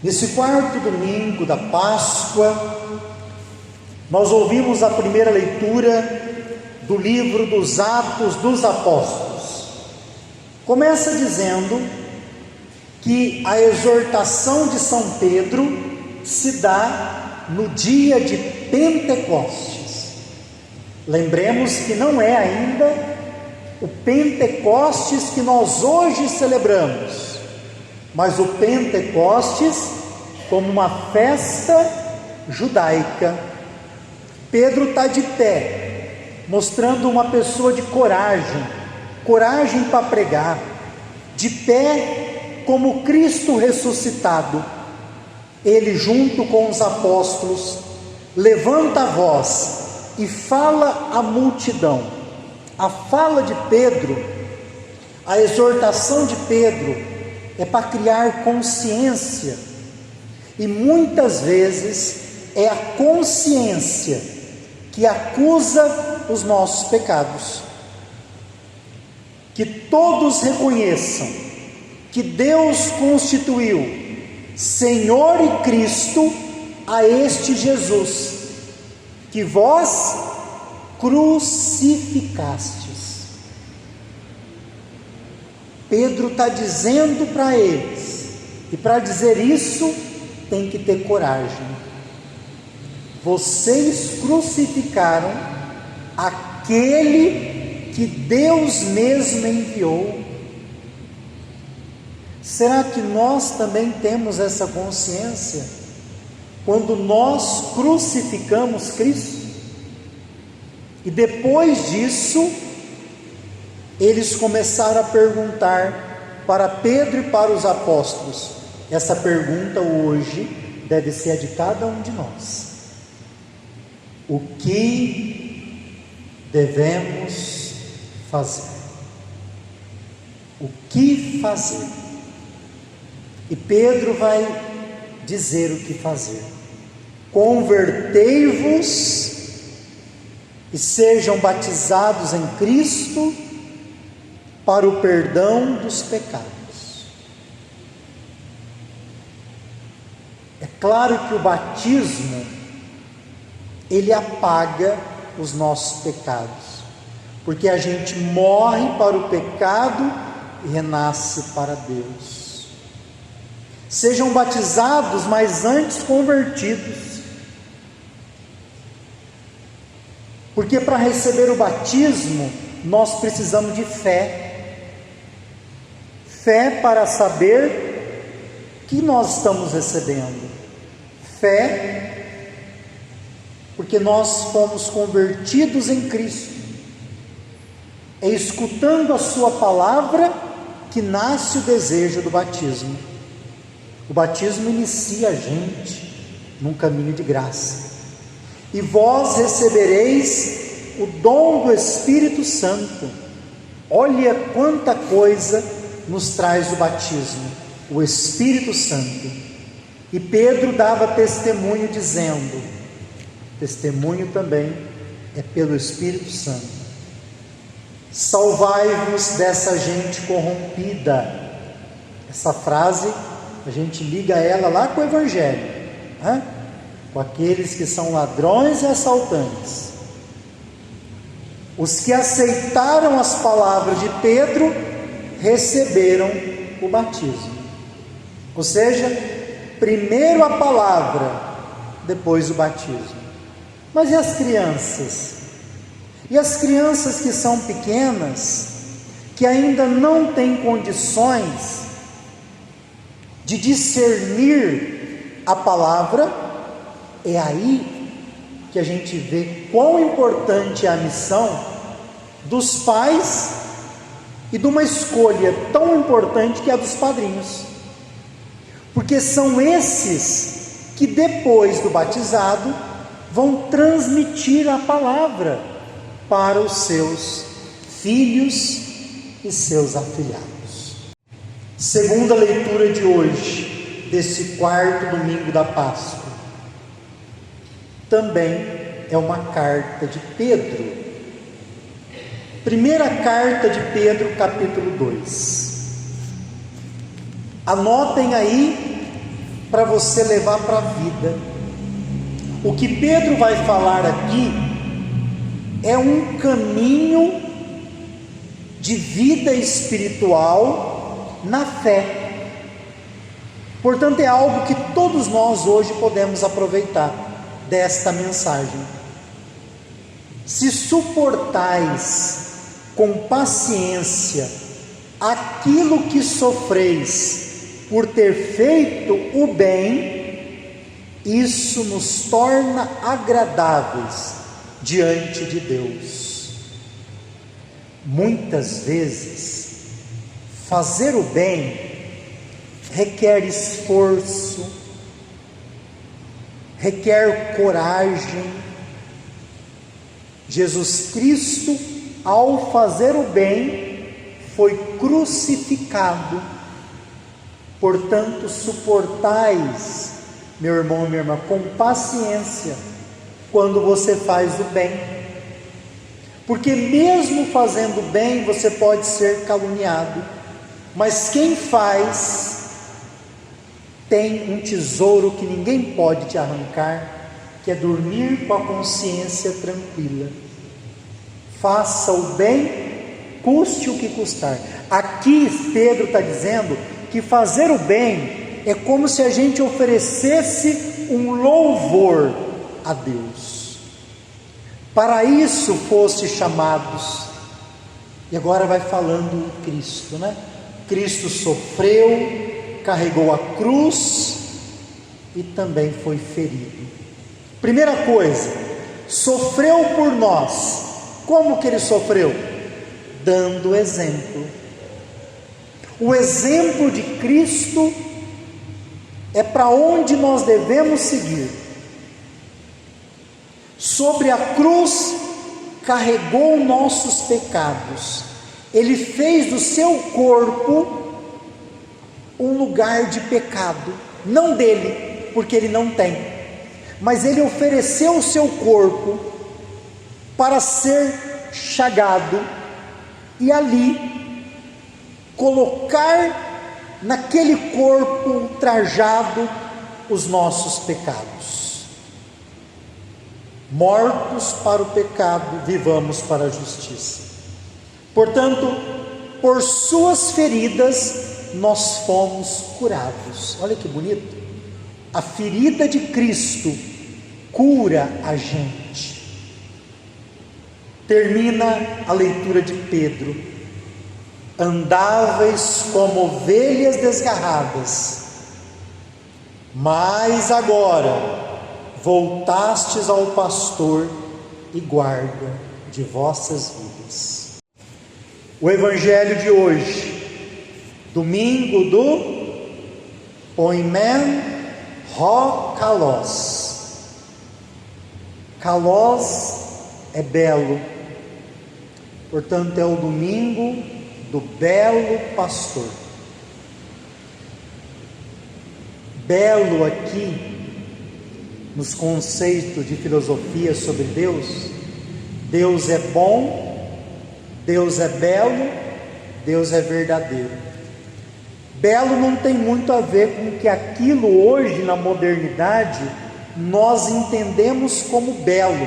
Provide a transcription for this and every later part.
Nesse quarto domingo da Páscoa, nós ouvimos a primeira leitura do livro dos Atos dos Apóstolos. Começa dizendo que a exortação de São Pedro se dá no dia de Pentecostes. Lembremos que não é ainda o Pentecostes que nós hoje celebramos, mas o Pentecostes como uma festa judaica. Pedro está de pé, mostrando uma pessoa de coragem para pregar, de pé como Cristo ressuscitado. Ele, junto com os apóstolos, levanta a voz e fala à multidão. A fala de Pedro, a exortação de Pedro, é para criar consciência, e muitas vezes é a consciência que acusa os nossos pecados. Que todos reconheçam que Deus constituiu Senhor e Cristo a este Jesus, que vós crucificastes. Pedro está dizendo para eles, e para dizer isso tem que ter coragem. Vocês crucificaram aquele que Deus mesmo enviou. Será que nós também temos essa consciência quando nós crucificamos Cristo? E depois disso, eles começaram a perguntar para Pedro e para os apóstolos. Essa pergunta hoje deve ser a de cada um de nós. O que devemos fazer? O que fazer? E Pedro vai dizer o que fazer. Convertei-vos e sejam batizados em Cristo para o perdão dos pecados. É claro que o batismo, ele apaga os nossos pecados, porque a gente morre para o pecado e renasce para Deus. Sejam batizados, mas antes convertidos, porque para receber o batismo, nós precisamos de fé. Fé para saber que nós estamos recebendo. Fé, porque nós fomos convertidos em Cristo. É escutando a sua palavra que nasce o desejo do batismo. O batismo inicia a gente num caminho de graça. E vós recebereis o dom do Espírito Santo. Olha quanta coisa nos traz o batismo, o Espírito Santo. E Pedro dava testemunho dizendo, testemunho também é pelo Espírito Santo: salvai-vos dessa gente corrompida. Essa frase, a gente liga ela lá com o Evangelho, com aqueles que são ladrões e assaltantes. Os que aceitaram as palavras de Pedro receberam o batismo. Ou seja, primeiro a palavra, depois o batismo. Mas e as crianças? E as crianças que são pequenas, que ainda não têm condições de discernir a palavra, é aí que a gente vê quão importante é a missão dos pais e de uma escolha tão importante que é a dos padrinhos, porque são esses que depois do batizado vão transmitir a palavra para os seus filhos e seus afilhados. Segunda leitura de hoje, desse quarto domingo da Páscoa, também é uma carta de Pedro. Primeira carta de Pedro, capítulo 2. Anotem aí para você levar para a vida. O que Pedro vai falar aqui é um caminho de vida espiritual na fé. Portanto, é algo que todos nós hoje podemos aproveitar desta mensagem. Se suportais com paciência aquilo que sofreis por ter feito o bem, isso nos torna agradáveis diante de Deus. Muitas vezes, fazer o bem requer esforço, requer coragem. Jesus Cristo, ao fazer o bem, foi crucificado. Portanto, suportais, meu irmão e minha irmã, com paciência, quando você faz o bem, porque mesmo fazendo o bem, você pode ser caluniado, mas quem faz, tem um tesouro que ninguém pode te arrancar, que é dormir com a consciência tranquila. Faça o bem, custe o que custar. Aqui Pedro está dizendo que fazer o bem é como se a gente oferecesse um louvor a Deus. Para isso foste chamados. E agora vai falando de Cristo, né? Cristo sofreu, carregou a cruz e também foi ferido. Primeira coisa, sofreu por nós. Como que ele sofreu? Dando exemplo. O exemplo de Cristo é para onde nós devemos seguir. Sobre a cruz, carregou nossos pecados. Ele fez do seu corpo um lugar de pecado, não dele, porque ele não tem, mas ele ofereceu o seu corpo para ser chagado e ali colocar naquele corpo ultrajado os nossos pecados. Mortos para o pecado, vivamos para a justiça. Portanto, por suas feridas nós fomos curados. Olha que bonito. A ferida de Cristo cura a gente. Termina a leitura de Pedro. Andáveis como ovelhas desgarradas, mas agora voltastes ao pastor e guarda de vossas vidas. O evangelho de hoje, domingo do Poimen Ho Kalos. Kalos é belo, portanto é o domingo do belo pastor. Belo aqui, nos conceitos de filosofia sobre Deus, Deus é bom, Deus é belo, Deus é verdadeiro. Belo não tem muito a ver com que aquilo hoje na modernidade nós entendemos como belo.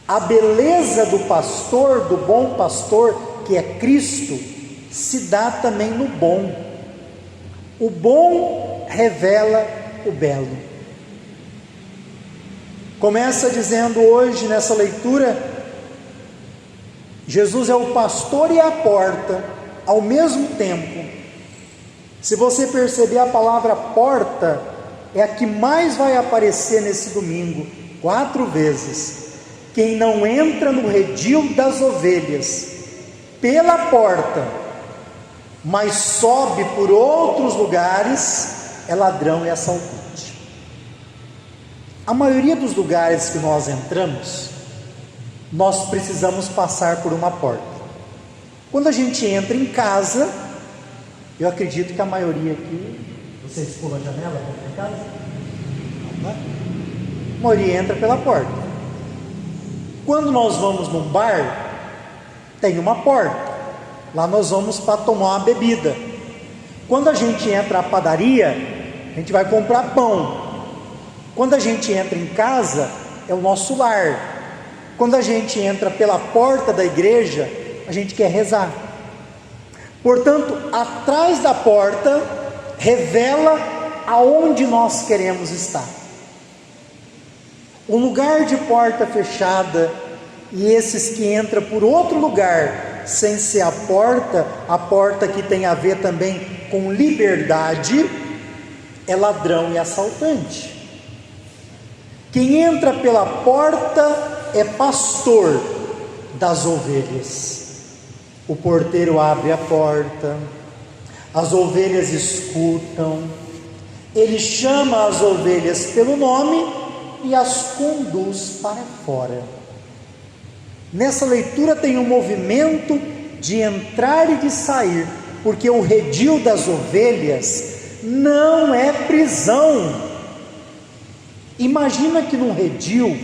A beleza do pastor, do bom pastor, que é Cristo, se dá também no bom. O bom revela o belo. Começa dizendo hoje nessa leitura, Jesus é o pastor e a porta ao mesmo tempo. Se você perceber, a palavra porta é a que mais vai aparecer nesse domingo, 4 vezes. Quem não entra no redil das ovelhas pela porta, mas sobe por outros lugares, é ladrão e assaltante. A maioria dos lugares que nós entramos, nós precisamos passar por uma porta. Quando a gente entra em casa, eu acredito que a maioria aqui, vocês pulam a janela para entrar em casa? Não, né? A maioria entra pela porta. Quando nós vamos num bar, tem uma porta. Lá nós vamos para tomar uma bebida. Quando a gente entra na padaria, A gente vai comprar pão. Quando a gente entra em casa, é o nosso lar. Quando a gente entra pela porta da igreja, a gente quer rezar. Portanto, atrás da porta revela aonde nós queremos estar. Um lugar de porta fechada, e esses que entram por outro lugar, sem ser a porta que tem a ver também com liberdade, é ladrão e assaltante. Quem entra pela porta é pastor das ovelhas. O porteiro abre a porta, as ovelhas escutam, ele chama as ovelhas pelo nome e as conduz para fora. Nessa leitura tem um movimento de entrar e de sair, porque o redil das ovelhas não é prisão. Imagina que num redil,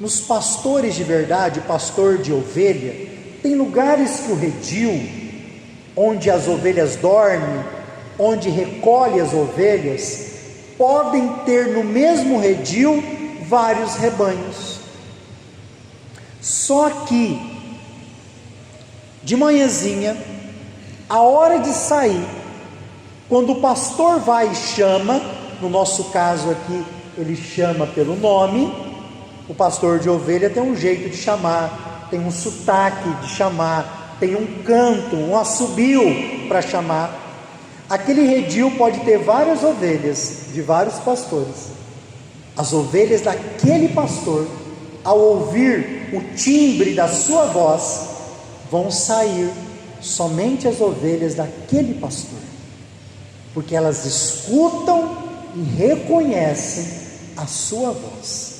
nos pastores de verdade, pastor de ovelha, tem lugares que o redil, onde as ovelhas dormem, onde recolhe as ovelhas, podem ter no mesmo redil vários rebanhos. Só que de manhãzinha, a hora de sair, quando o pastor vai e chama, no nosso caso aqui, ele chama pelo nome. O pastor de ovelha tem um jeito de chamar, tem um sotaque de chamar, tem um canto, um assobio para chamar. Aquele redil pode ter várias ovelhas de vários pastores. As ovelhas daquele pastor, ao ouvir o timbre da sua voz, vão sair somente as ovelhas daquele pastor, porque elas escutam e reconhecem a sua voz.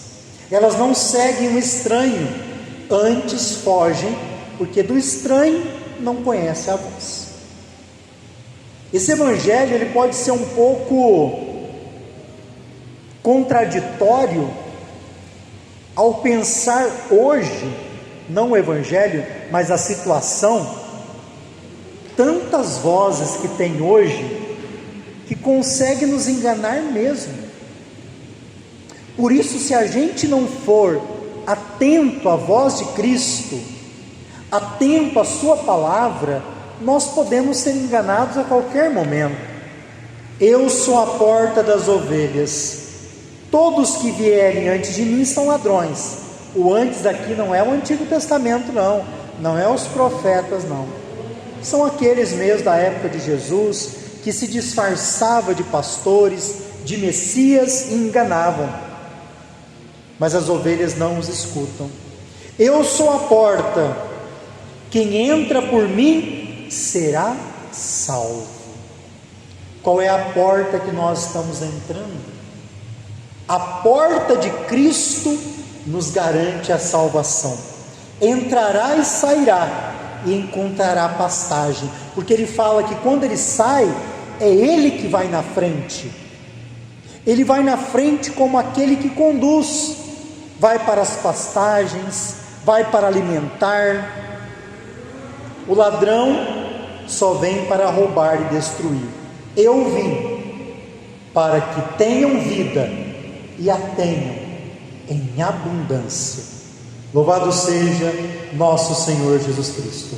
Elas não seguem o estranho, antes fogem, porque do estranho não conhece a voz. Esse evangelho ele pode ser um pouco contraditório ao pensar hoje, não o evangelho, mas a situação, tantas vozes que tem hoje, que consegue nos enganar mesmo. Por isso, se a gente não for atento à voz de Cristo, atento à sua palavra, nós podemos ser enganados a qualquer momento. Eu sou a porta das ovelhas, todos que vierem antes de mim são ladrões. O antes aqui não é o Antigo Testamento, não é os profetas, não, são aqueles mesmo da época de Jesus, que se disfarçava de pastores, de Messias, e enganavam, mas as ovelhas não os escutam. Eu sou a porta, quem entra por mim será salvo. Qual é a porta que nós estamos entrando? A porta de Cristo nos garante a salvação. Entrará e sairá e encontrará pastagem, porque ele fala que quando ele sai, é ele que vai na frente. Ele vai na frente como aquele que conduz, vai para as pastagens, vai para alimentar. O ladrão só vem para roubar e destruir. Eu vim para que tenham vida e a tenham em abundância. Louvado seja nosso Senhor Jesus Cristo.